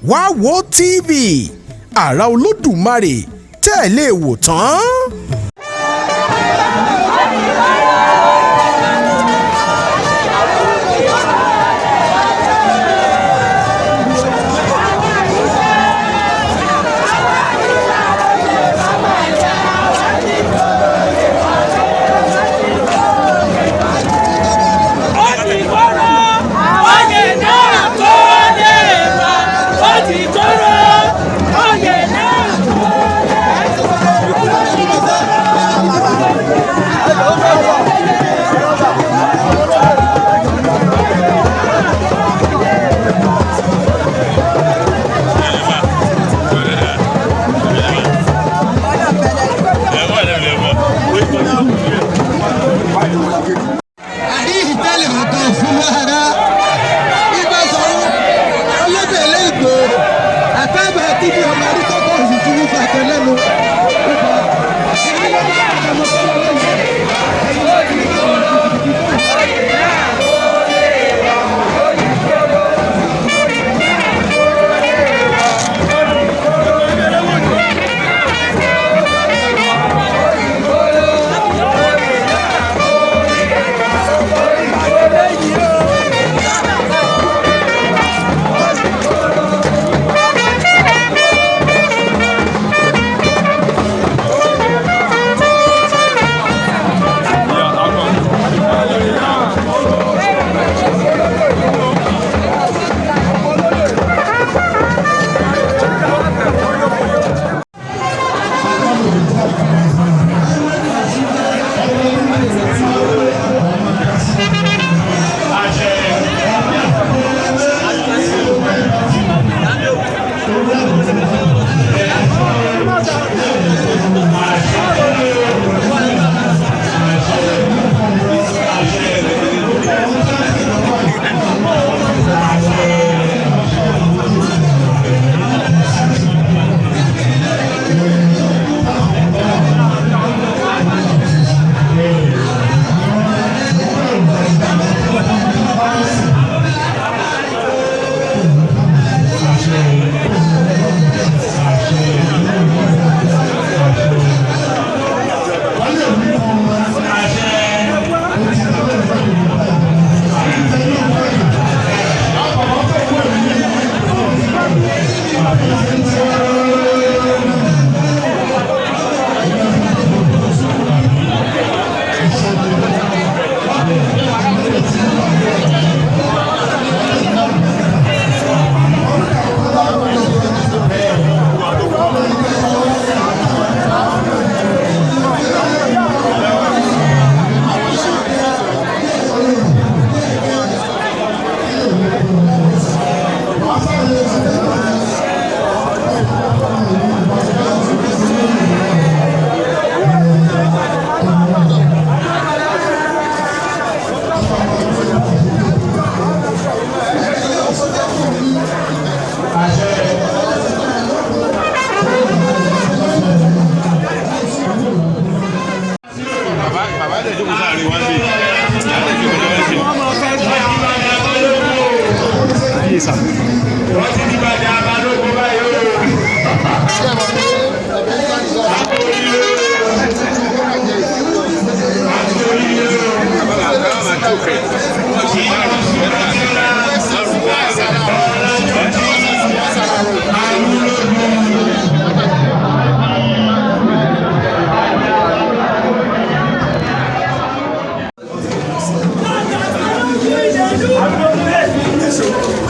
wá wo TV àrà Olódùmarè tẹ́ ẹ lè wò tán.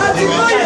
Ati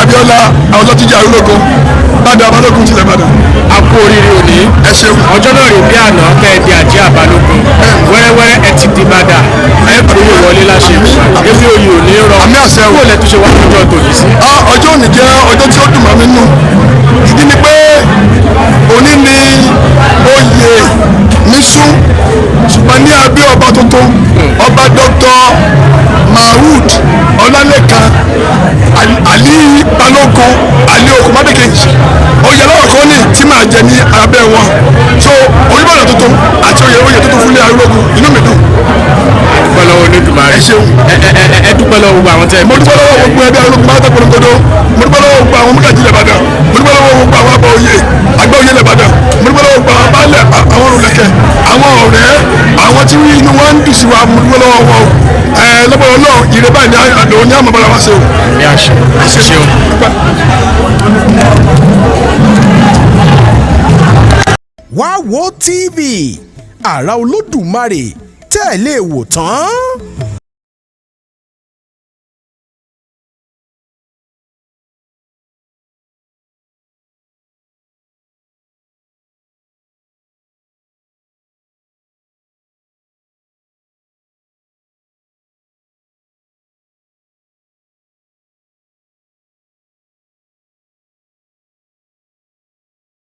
Abíọ́lá Ọlọ́túnjí Arúlógún bàdàn Balógun tilẹ̀ Ìbàdàn. a kú oríire òní. ẹ ṣeun. ọjọ́ náà rèé bí àná kẹ́ ẹ di Àjíà Balógun wẹ́rẹ́wẹ́rẹ́ ẹ ti di Ìbàdàn ẹ kúrò wọlé láṣẹ ebi oyè òní rọ. àmì àṣẹ kó lẹ tún ṣe wá lọ́jọ́ tòní sí. ọjọ́ òní jẹ́ ọjọ́ tí ó dùn mọ́ mi nù ìdí ni pé òní ni oyè níṣú ṣùgbọ́n ní abẹ́ ọba tuntun ọba Dr. Mahood Ọlálékan Ali Balógun Ali Okumadekeji oyè lọ́wọ́ kan ní tí màá jẹ ní abẹ́ wọn so Olúbàdàn tuntun àti oyè tuntun fún ilé Arúlógún inú mi dùn. dúpẹ́ lọ́wọ́ Olódùmarè. ẹ ṣeun. ẹ dúpẹ́ lọ́wọ́ gbogbo àwọn tẹ́ ẹ. mo dúpẹ́ lọ́wọ́ gbogbo ẹbí Arúlógún máa tẹ́ polongodo mo dúpẹ́ lọ́wọ́ gbogbo àwọn múgàjì l'Ìbàdàn mo dúpẹ́ lọ́wọ́ gbogbo àwọn àgbà oyè l'Ìbàdàn mo dúpẹ́ lọ́wọ́ gbogbo àwọn baálẹ̀ àwọn olùlẹ̀kẹ̀ àwọn ọ̀rẹ́ àwọn tí inú wọn ń dùn sí wa mo dúpẹ́ lọ́wọ́ wọn lọ́pọ̀ náà ìrẹ́ báyìí ní àmọ́ bára wa ṣe o. ní àṣẹ ẹ ṣeun. Wá wo TV àrà Olódùmarè tẹ́ ẹ lè wò tán.